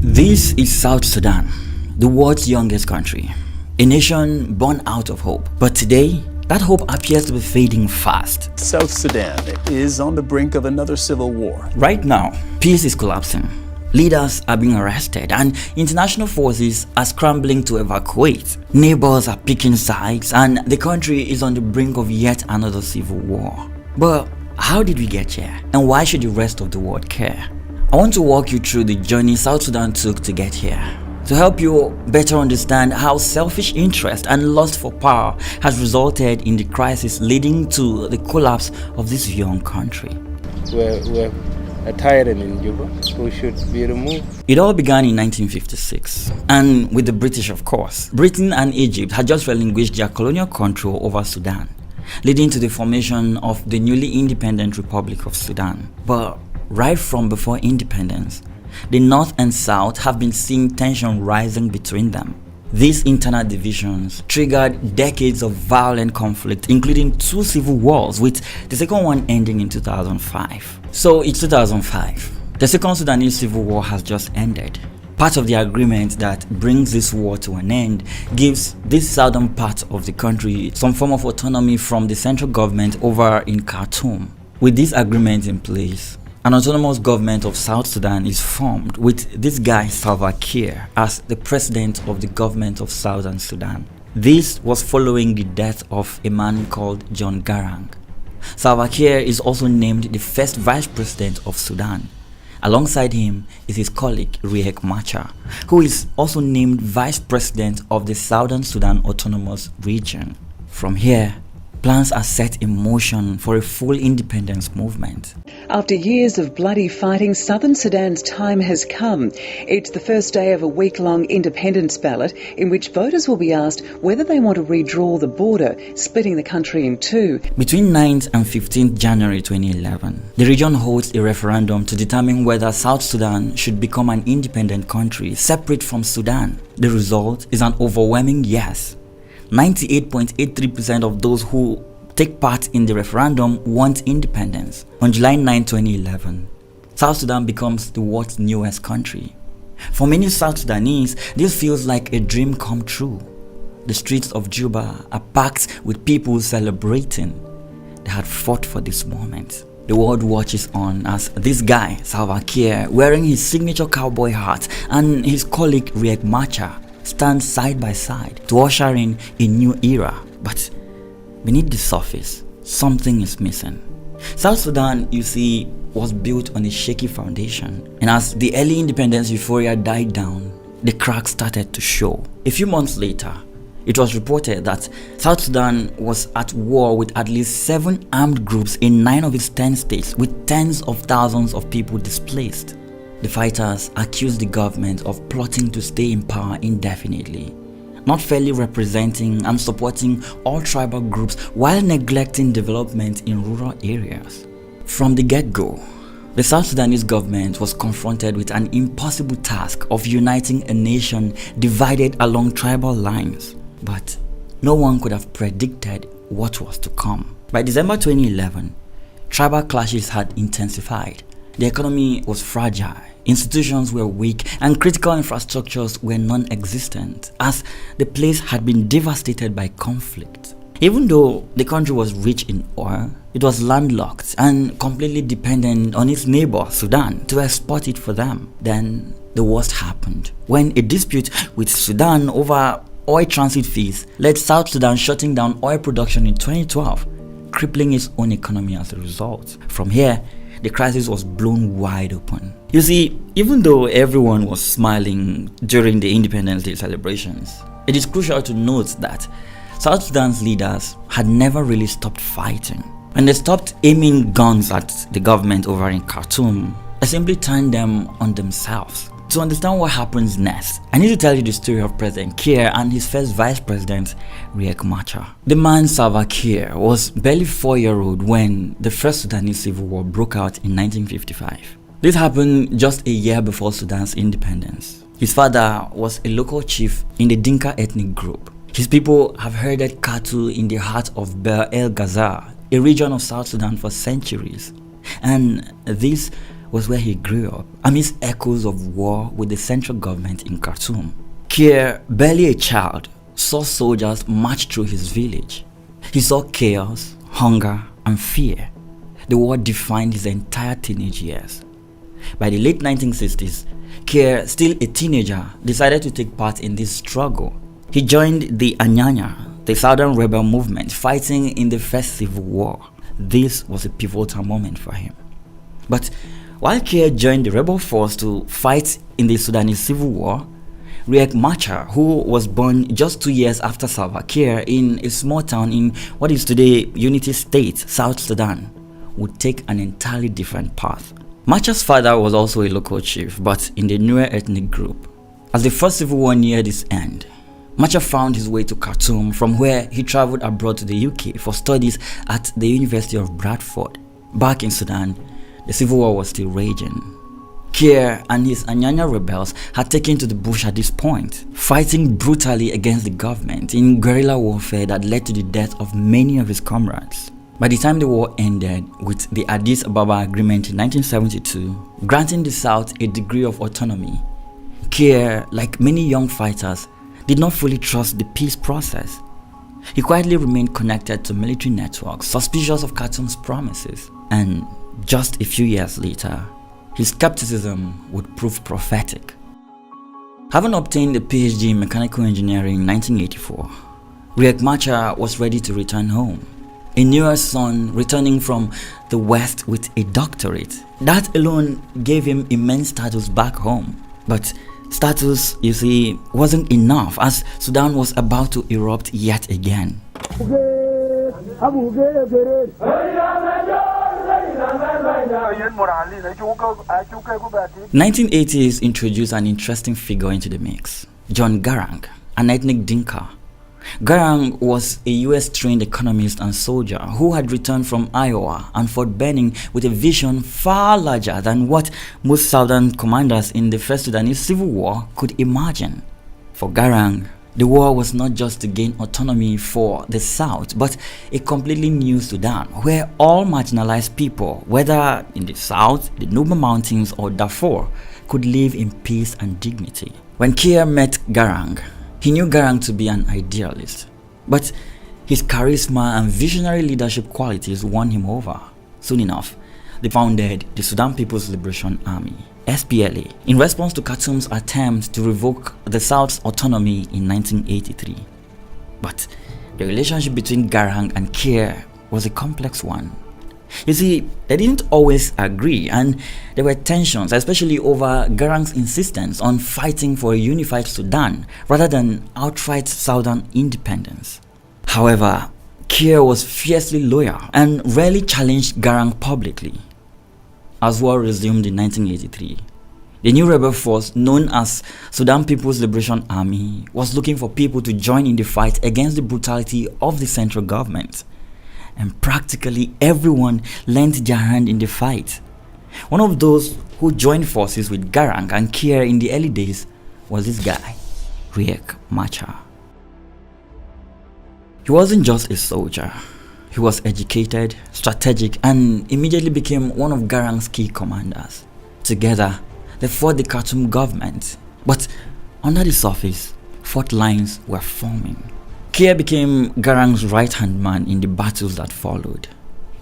This is South Sudan, the world's youngest country, a nation born out of hope. But today, that hope appears to be fading fast. South Sudan is on the brink of another civil war. Right now, peace is collapsing. Leaders are being arrested and international forces are scrambling to evacuate. Neighbors are picking sides and the country is on the brink of yet another civil war. But how did we get here? And why should the rest of the world care? I want to walk you through the journey South Sudan took to get here, to help you better understand how selfish interest and lust for power has resulted in the crisis leading to the collapse of this young country. We're a tyrant in Juba who should be removed. It all began in 1956, and with the British, of course. Britain and Egypt had just relinquished their colonial control over Sudan, leading to the formation of the newly independent Republic of Sudan. But right from before independence, the North and South have been seeing tension rising between them. These internal divisions triggered decades of violent conflict, including 2 civil wars, with the second one ending in 2005. So it's 2005. The Second Sudanese Civil War has just ended. Part of the agreement that brings this war to an end gives this southern part of the country some form of autonomy from the central government over in Khartoum. With this agreement in place, an autonomous government of South Sudan is formed with this guy Salva Kiir as the president of the government of Southern Sudan. This was following the death of a man called John Garang. Salva Kiir is also named the first vice president of Sudan. Alongside him is his colleague Riek Machar, who is also named vice president of the Southern Sudan Autonomous Region. From here, plans are set in motion for a full independence movement. After years of bloody fighting, Southern Sudan's time has come. It's the first day of a week-long independence ballot in which voters will be asked whether they want to redraw the border, splitting the country in two. Between 9th and 15th January 2011, the region holds a referendum to determine whether South Sudan should become an independent country separate from Sudan. The result is an overwhelming yes. 98.83% of those who take part in the referendum want independence. On July 9, 2011, South Sudan becomes the world's newest country. For many South Sudanese, this feels like a dream come true. The streets of Juba are packed with people celebrating. They had fought for this moment. The world watches on as this guy, Salva Kiir, wearing his signature cowboy hat, and his colleague Riek Machar stand side by side to usher in a new era. But beneath the surface, something is missing. South Sudan, you see, was built on a shaky foundation, and as the early independence euphoria died down, the cracks started to show. A few months later, it was reported that South Sudan was at war with at least 7 armed groups in 9 of its 10 states, with tens of thousands of people displaced. The fighters accused the government of plotting to stay in power indefinitely, not fairly representing and supporting all tribal groups while neglecting development in rural areas. From the get-go, the South Sudanese government was confronted with an impossible task of uniting a nation divided along tribal lines. But no one could have predicted what was to come. By December 2011, tribal clashes had intensified. The economy was fragile, institutions were weak, and critical infrastructures were non-existent, as the place had been devastated by conflict. Even though the country was rich in oil, it was landlocked and completely dependent on its neighbor, Sudan, to export it for them. Then the worst happened, when a dispute with Sudan over oil transit fees led South Sudan shutting down oil production in 2012, crippling its own economy as a result. From here, the crisis was blown wide open. You see, even though everyone was smiling during the Independence Day celebrations, it is crucial to note that South Sudan's leaders had never really stopped fighting. When they stopped aiming guns at the government over in Khartoum, they simply turned them on themselves. To understand what happens next, I need to tell you the story of President Kiir and his first vice president, Riek Machar. The man Salva Kiir was barely 4-year-old when the first Sudanese civil war broke out in 1955. This happened just a year before Sudan's independence. His father was a local chief in the Dinka ethnic group. His people have herded cattle in the heart of Bahr el Ghazal, a region of South Sudan, for centuries. And this was where he grew up, amidst echoes of war with the central government in Khartoum. Kiir, barely a child, saw soldiers march through his village. He saw chaos, hunger, and fear. The war defined his entire teenage years. By the late 1960s, Kiir, still a teenager, decided to take part in this struggle. He joined the Anyanya, the Southern rebel movement, fighting in the first civil war. This was a pivotal moment for him. But while Kiir joined the rebel force to fight in the Sudanese civil war, Riek Machar, who was born just 2 years after Salva Kiir in a small town in what is today Unity State, South Sudan, would take an entirely different path. Machar's father was also a local chief, but in the newer ethnic group. As the first civil war neared its end, Machar found his way to Khartoum, from where he traveled abroad to the UK for studies at the University of Bradford. Back in Sudan, the civil war was still raging. Kiir and his Anyanya rebels had taken to the bush at this point, fighting brutally against the government in guerrilla warfare that led to the death of many of his comrades. By the time the war ended with the Addis Ababa Agreement in 1972, granting the South a degree of autonomy, Kiir, like many young fighters, did not fully trust the peace process. He quietly remained connected to military networks, suspicious of Khartoum's promises. And just a few years later, his skepticism would prove prophetic. Having obtained a PhD in mechanical engineering in 1984, Riek Machar was ready to return home. A newer son returning from the West with a doctorate. That alone gave him immense status back home. But status, you see, wasn't enough, as Sudan was about to erupt yet again. 1980s introduced an interesting figure into the mix, John Garang, an ethnic Dinka. Garang was a US-trained economist and soldier who had returned from Iowa and Fort Benning with a vision far larger than what most Southern commanders in the First Sudanese Civil War could imagine. For Garang, the war was not just to gain autonomy for the South, but a completely new Sudan, where all marginalized people, whether in the South, the Nuba Mountains, or Darfur, could live in peace and dignity. When Kiir met Garang, he knew Garang to be an idealist, but his charisma and visionary leadership qualities won him over. Soon enough, they founded the Sudan People's Liberation Army, SPLA, in response to Khartoum's attempt to revoke the South's autonomy in 1983. But the relationship between Garang and Kiir was a complex one. You see, they didn't always agree, and there were tensions, especially over Garang's insistence on fighting for a unified Sudan rather than outright Southern independence. However, Kiir was fiercely loyal and rarely challenged Garang publicly. As war resumed in 1983, the new rebel force known as Sudan People's Liberation Army was looking for people to join in the fight against the brutality of the central government. And practically everyone lent their hand in the fight. One of those who joined forces with Garang and Kiir in the early days was this guy, Riek Machar. He wasn't just a soldier. He was educated, strategic, and immediately became one of Garang's key commanders. Together, they fought the Khartoum government, but under the surface, fault lines were forming. Kiir became Garang's right-hand man in the battles that followed.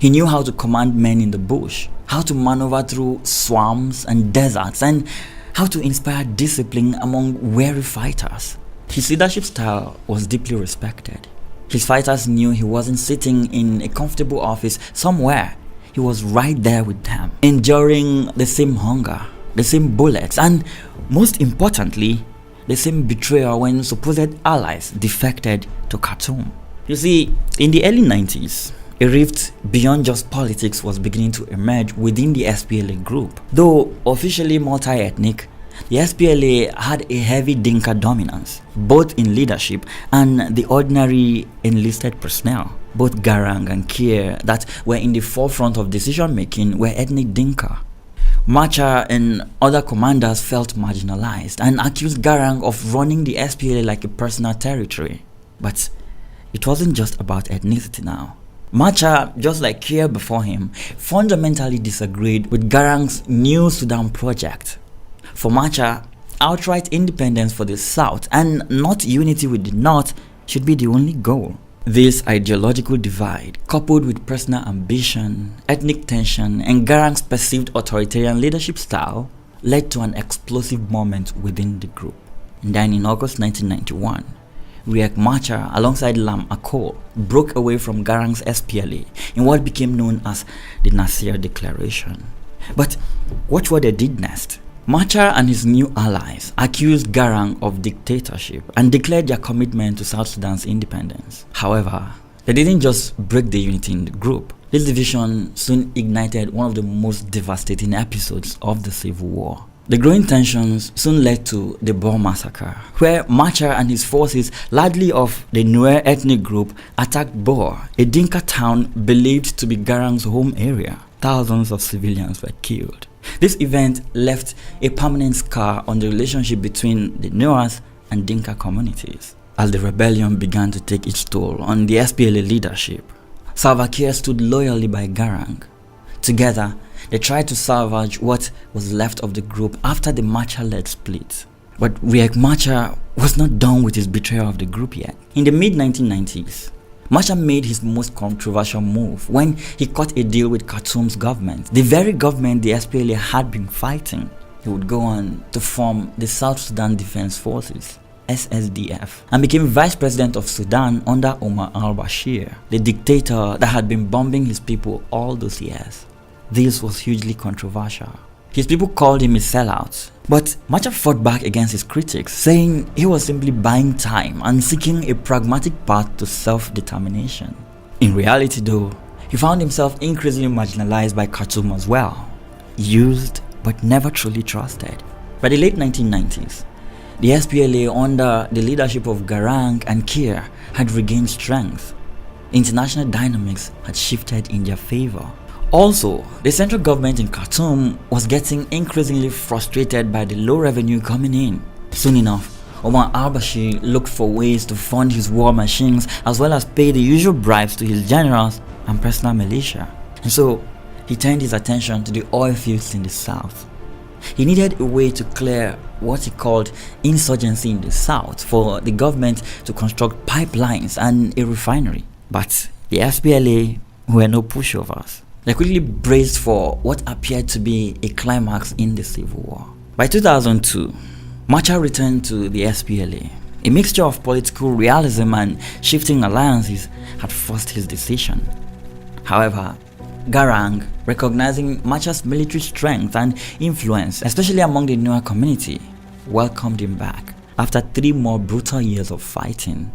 He knew how to command men in the bush, how to maneuver through swamps and deserts, and how to inspire discipline among weary fighters. His leadership style was deeply respected. His fighters knew he wasn't sitting in a comfortable office somewhere. He was right there with them, enduring the same hunger, the same bullets, and most importantly, the same betrayal when supposed allies defected to Khartoum. You see, in the early 90s, a rift beyond just politics was beginning to emerge within the SPLA group. Though officially multi-ethnic, the SPLA had a heavy Dinka dominance, both in leadership and the ordinary enlisted personnel. Both Garang and Kiir that were in the forefront of decision-making were ethnic Dinka. Machar and other commanders felt marginalized and accused Garang of running the SPLA like a personal territory. But it wasn't just about ethnicity now. Machar, just like Kiir before him, fundamentally disagreed with Garang's New Sudan project. For Machar, outright independence for the South and not unity with the North should be the only goal. This ideological divide, coupled with personal ambition, ethnic tension, and Garang's perceived authoritarian leadership style, led to an explosive moment within the group. And then in August 1991, Riek Machar, alongside Lam Akol, broke away from Garang's SPLA in what became known as the Nasir Declaration. But watch what they did next. Machar and his new allies accused Garang of dictatorship and declared their commitment to South Sudan's independence. However, they didn't just break the unity in the group. This division soon ignited one of the most devastating episodes of the Civil War. The growing tensions soon led to the Bor massacre, where Machar and his forces, largely of the Nuer ethnic group, attacked Bor, a Dinka town believed to be Garang's home area. Thousands of civilians were killed. This event left a permanent scar on the relationship between the Nuers and Dinka communities. As the rebellion began to take its toll on the SPLA leadership, Salva Kiir stood loyally by Garang. Together, they tried to salvage what was left of the group after the Machar-led split. But Riek Machar was not done with his betrayal of the group yet. In the mid-1990s, Machar made his most controversial move when he cut a deal with Khartoum's government, the very government the SPLA had been fighting. He would go on to form the South Sudan Defense Forces, SSDF, and became vice president of Sudan under Omar al-Bashir, the dictator that had been bombing his people all those years. This was hugely controversial. His people called him a sellout, but Machar fought back against his critics, saying he was simply buying time and seeking a pragmatic path to self-determination. In reality though, he found himself increasingly marginalized by Khartoum as well, used but never truly trusted. By the late 1990s, the SPLA under the leadership of Garang and Kiir had regained strength. International dynamics had shifted in their favor. Also, the central government in Khartoum was getting increasingly frustrated by the low revenue coming in. Soon enough, Omar al-Bashir looked for ways to fund his war machines as well as pay the usual bribes to his generals and personal militia. And so, he turned his attention to the oil fields in the south. He needed a way to clear what he called insurgency in the south for the government to construct pipelines and a refinery. But the SPLA were no pushovers. They quickly braced for what appeared to be a climax in the Civil War. By 2002, Machar returned to the SPLA. A mixture of political realism and shifting alliances had forced his decision. However, Garang, recognizing Machar's military strength and influence, especially among the Nuer community, welcomed him back. After 3 more brutal years of fighting,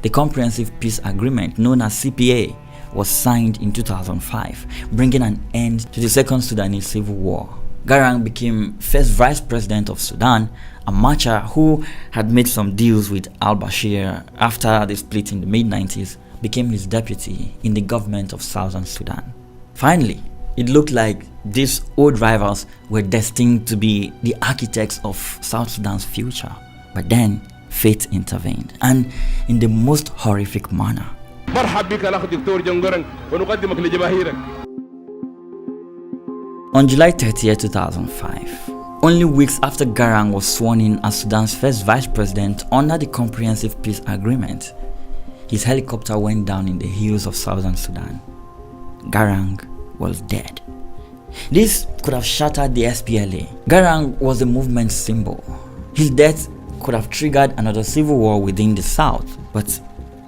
the Comprehensive Peace Agreement, known as CPA, was signed in 2005, bringing an end to the Second Sudanese Civil War. Garang became first vice president of Sudan, and Machar, who had made some deals with al-Bashir after the split in the mid-90s, became his deputy in the government of Southern Sudan. Finally, it looked like these old rivals were destined to be the architects of South Sudan's future. But then, fate intervened, and in the most horrific manner. On July 30, 2005, only weeks after Garang was sworn in as Sudan's first vice president under the Comprehensive Peace Agreement, his helicopter went down in the hills of southern Sudan. Garang was dead. This could have shattered the SPLA. Garang was the movement's symbol. His death could have triggered another civil war within the south, but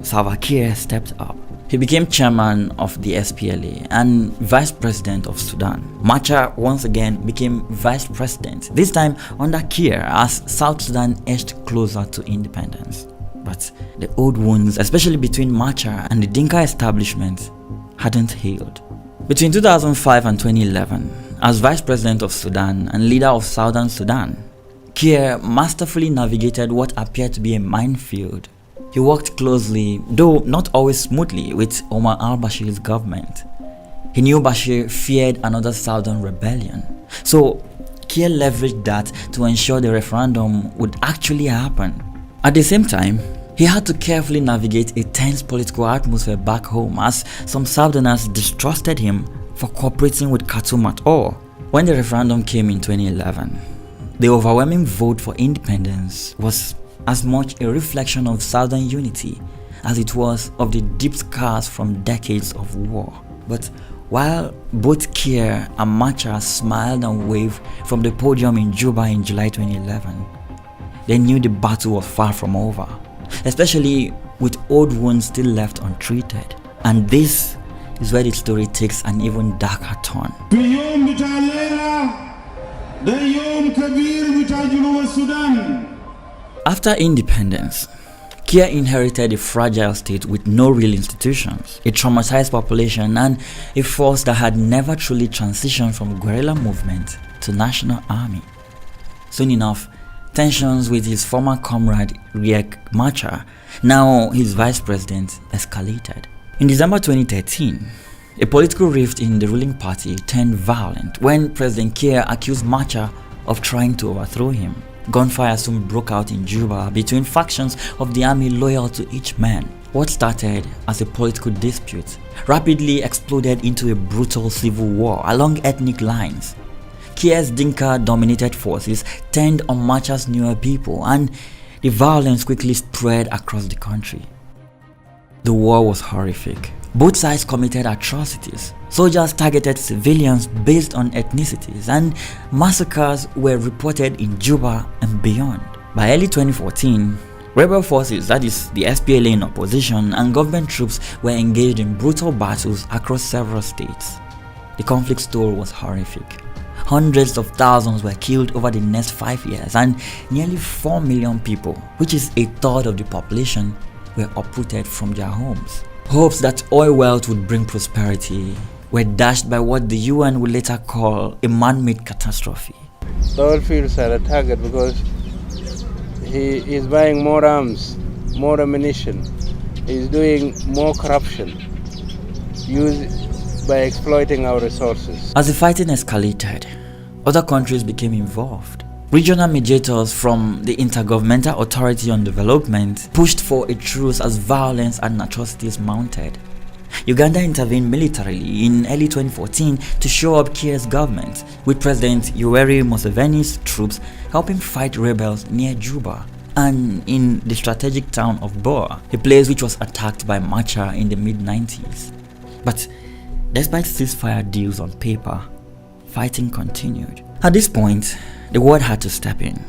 Salva Kiir stepped up. He became chairman of the SPLA and vice president of Sudan. Machar once again became vice president, this time under Kiir as South Sudan edged closer to independence. But the old wounds, especially between Machar and the Dinka establishment, hadn't healed. Between 2005 and 2011, as vice president of Sudan and leader of Southern Sudan, Kiir masterfully navigated what appeared to be a minefield. He worked closely, though not always smoothly, with Omar al-Bashir's government. He knew Bashir feared another southern rebellion, so Kiir leveraged that to ensure the referendum would actually happen. At the same time, He had to carefully navigate a tense political atmosphere back home as some Southerners distrusted him for cooperating with Khartoum at all. When the referendum came in 2011, the overwhelming vote for independence was as much a reflection of Southern unity as it was of the deep scars from decades of war. But while both Kiir and Machar smiled and waved from the podium in Juba in July 2011, they knew the battle was far from over, especially with old wounds still left untreated. And this is where the story takes an even darker turn. After independence, Kiir inherited a fragile state with no real institutions, a traumatized population, and a force that had never truly transitioned from guerrilla movement to national army. Soon enough, tensions with his former comrade Riek Machar, now his vice president, escalated. In December 2013, a political rift in the ruling party turned violent when President Kiir accused Machar of trying to overthrow him. Gunfire soon broke out in Juba between factions of the army loyal to each man. What started as a political dispute rapidly exploded into a brutal civil war along ethnic lines. Kiir's Dinka-dominated forces turned on Machar's newer people, and the violence quickly spread across the country. The war was horrific. Both sides committed atrocities. Soldiers targeted civilians based on ethnicities, and massacres were reported in Juba and beyond. By early 2014, rebel forces, that is the SPLA in opposition, and government troops were engaged in brutal battles across several states. The conflict's toll was horrific. Hundreds of thousands were killed over the next 5 years, and nearly 4 million people, which is a third of the population, were uprooted from their homes. Hopes that oil wealth would bring prosperity were dashed by what the UN would later call a man-made catastrophe. The oil fields are a target because he is buying more arms, more ammunition. He's doing more corruption by exploiting our resources. As the fighting escalated, other countries became involved. Regional mediators from the Intergovernmental Authority on Development pushed for a truce as violence and atrocities mounted. Uganda intervened militarily in early 2014 to show up Kiir's government, with President Yoweri Museveni's troops helping fight rebels near Juba and in the strategic town of Boa, a place which was attacked by Machar in the mid-90s. But despite ceasefire deals on paper, fighting continued. At this point, the world had to step in.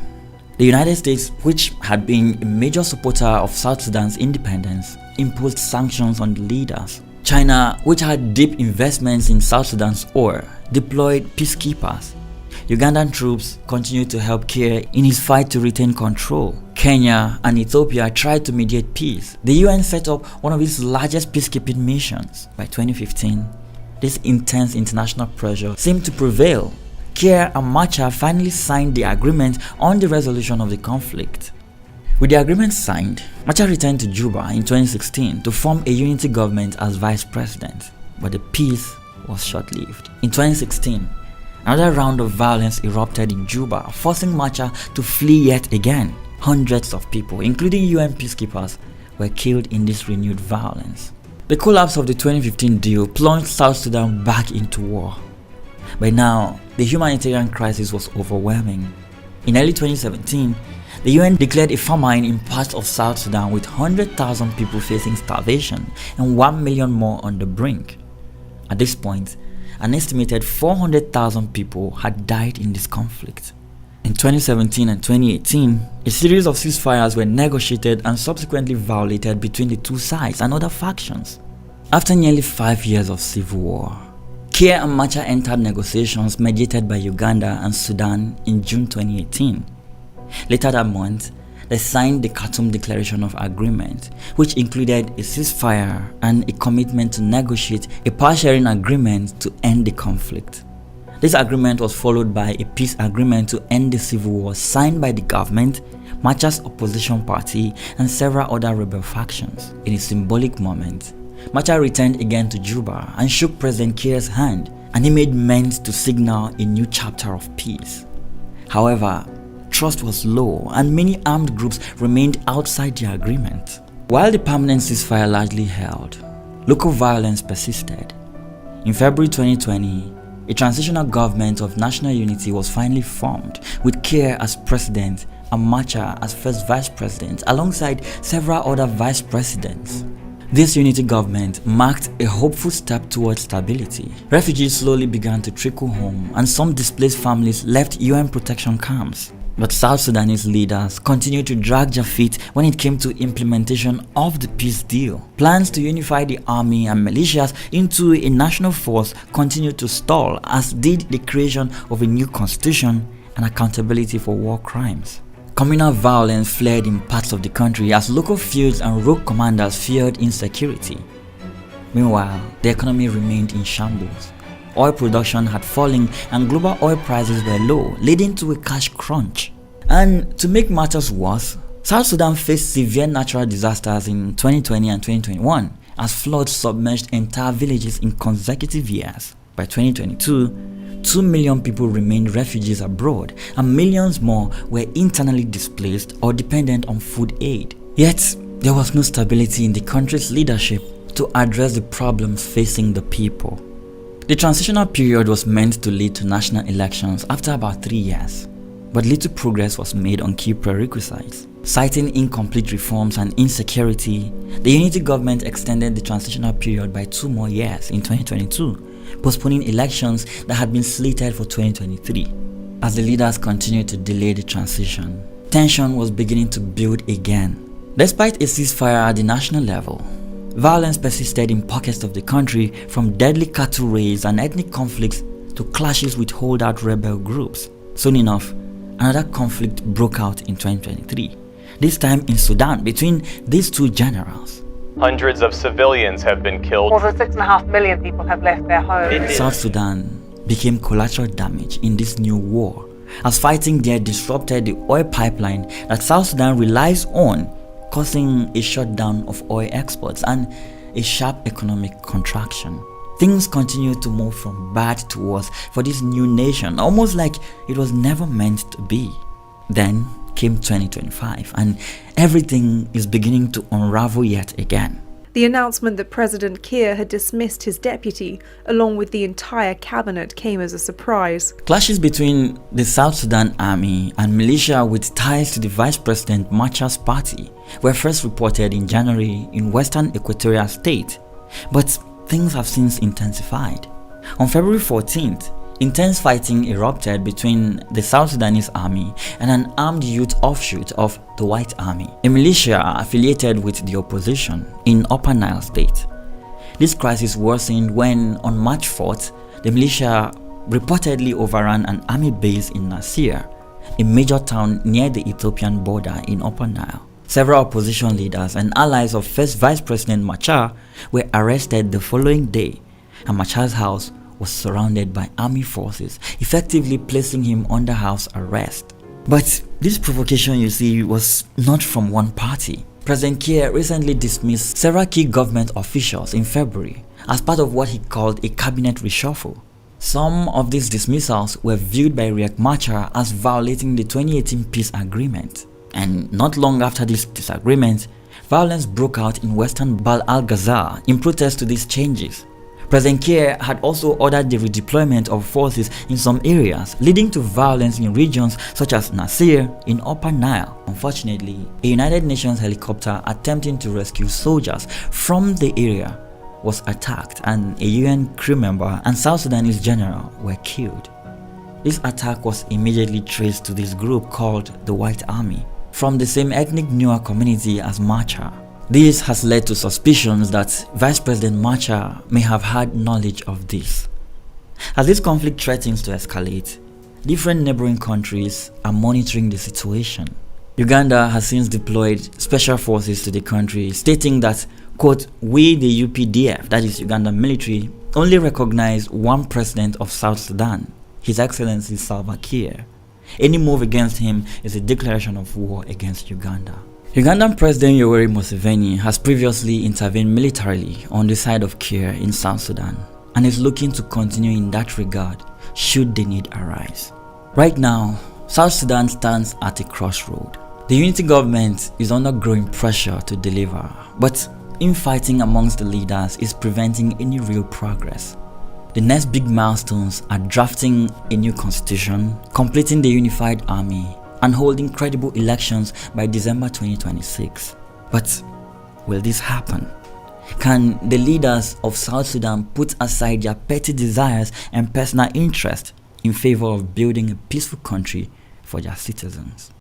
The United States, which had been a major supporter of South Sudan's independence, imposed sanctions on the leaders. China, which had deep investments in South Sudan's oil, deployed peacekeepers. Ugandan troops continued to help Kiir in his fight to retain control. Kenya and Ethiopia tried to mediate peace. The UN set up one of its largest peacekeeping missions. By 2015, this intense international pressure seemed to prevail. Kiir and Machar finally signed the agreement on the resolution of the conflict. With the agreement signed, Machar returned to Juba in 2016 to form a unity government as vice president, but the peace was short-lived. In 2016, another round of violence erupted in Juba, forcing Machar to flee yet again. Hundreds of people, including UN peacekeepers, were killed in this renewed violence. The collapse of the 2015 deal plunged South Sudan back into war. By now, the humanitarian crisis was overwhelming. In early 2017, the UN declared a famine in parts of South Sudan with 100,000 people facing starvation and 1 million more on the brink. At this point, an estimated 400,000 people had died in this conflict. In 2017 and 2018, a series of ceasefires were negotiated and subsequently violated between the two sides and other factions. After nearly 5 years of civil war, Kiir and Machar entered negotiations mediated by Uganda and Sudan in June 2018. Later that month, they signed the Khartoum Declaration of Agreement, which included a ceasefire and a commitment to negotiate a power-sharing agreement to end the conflict. This agreement was followed by a peace agreement to end the civil war signed by the government, Machar's opposition party, and several other rebel factions. In a symbolic moment, Machar returned again to Juba and shook President Kiir's hand, and he made amends to signal a new chapter of peace. However, trust was low and many armed groups remained outside the agreement. While the permanent ceasefire largely held, local violence persisted. In February 2020, a transitional government of national unity was finally formed, with Kiir as president and Machar as first vice president, alongside several other vice presidents. This unity government marked a hopeful step towards stability. Refugees slowly began to trickle home, and some displaced families left UN protection camps. But South Sudanese leaders continued to drag their feet when it came to implementation of the peace deal. Plans to unify the army and militias into a national force continued to stall, as did the creation of a new constitution and accountability for war crimes. Communal violence flared in parts of the country as local feuds and rogue commanders feared insecurity. Meanwhile, the economy remained in shambles. Oil production had fallen and global oil prices were low, leading to a cash crunch. And to make matters worse, South Sudan faced severe natural disasters in 2020 and 2021 as floods submerged entire villages in consecutive years. By 2022, 2 million people remained refugees abroad and millions more were internally displaced or dependent on food aid. Yet, there was no stability in the country's leadership to address the problems facing the people. The transitional period was meant to lead to national elections after about 3 years, but little progress was made on key prerequisites. Citing incomplete reforms and insecurity, the unity government extended the transitional period by 2 more years in 2022, postponing elections that had been slated for 2023. As the leaders continued to delay the transition, tension was beginning to build again. Despite a ceasefire at the national level, violence persisted in pockets of the country, from deadly cattle raids and ethnic conflicts to clashes with holdout rebel groups. Soon enough, another conflict broke out in 2023, this time in Sudan between these two generals. Hundreds of civilians have been killed. More than 6.5 million people have left their homes. South Sudan became collateral damage in this new war, as fighting there disrupted the oil pipeline that South Sudan relies on, causing a shutdown of oil exports and a sharp economic contraction. Things continued to move from bad to worse for this new nation, almost like it was never meant to be. Then came 2025 and everything is beginning to unravel yet again. The announcement that President Kiir had dismissed his deputy, along with the entire cabinet, came as a surprise. Clashes between the South Sudan army and militia with ties to the Vice President Machar's party were first reported in January in western Equatorial State, but things have since intensified. On February 14th, intense fighting erupted between the South Sudanese army and an armed youth offshoot of the White Army, a militia affiliated with the opposition in Upper Nile State. This crisis worsened when, on March 4th, the militia reportedly overran an army base in Nasir, a major town near the Ethiopian border in Upper Nile. Several opposition leaders and allies of first Vice President Machar were arrested the following day, and Machar's house was surrounded by army forces, effectively placing him under house arrest. But this provocation, you see, was not from one party. President Kiir recently dismissed several key government officials in February as part of what he called a cabinet reshuffle. Some of these dismissals were viewed by Riek Machar as violating the 2018 peace agreement. And not long after this disagreement, violence broke out in western Bahr al-Ghazal in protest to these changes. President Kiir had also ordered the redeployment of forces in some areas, leading to violence in regions such as Nasir in Upper Nile. Unfortunately, a United Nations helicopter attempting to rescue soldiers from the area was attacked and a UN crew member and South Sudanese general were killed. This attack was immediately traced to this group called the White Army, from the same ethnic Nuer community as Machar. This has led to suspicions that Vice President Machar may have had knowledge of this. As this conflict threatens to escalate, different neighboring countries are monitoring the situation. Uganda has since deployed special forces to the country, stating that, quote, "We, the UPDF, that is Ugandan military, only recognize one president of South Sudan, His Excellency Salva Kiir. Any move against him is a declaration of war against Uganda." Ugandan President Yoweri Museveni has previously intervened militarily on the side of Kiir in South Sudan and is looking to continue in that regard should the need arise. Right now, South Sudan stands at a crossroad. The unity government is under growing pressure to deliver, but infighting amongst the leaders is preventing any real progress. The next big milestones are drafting a new constitution, completing the unified army, and holding credible elections by December 2026. But will this happen? Can the leaders of South Sudan put aside their petty desires and personal interests in favor of building a peaceful country for their citizens?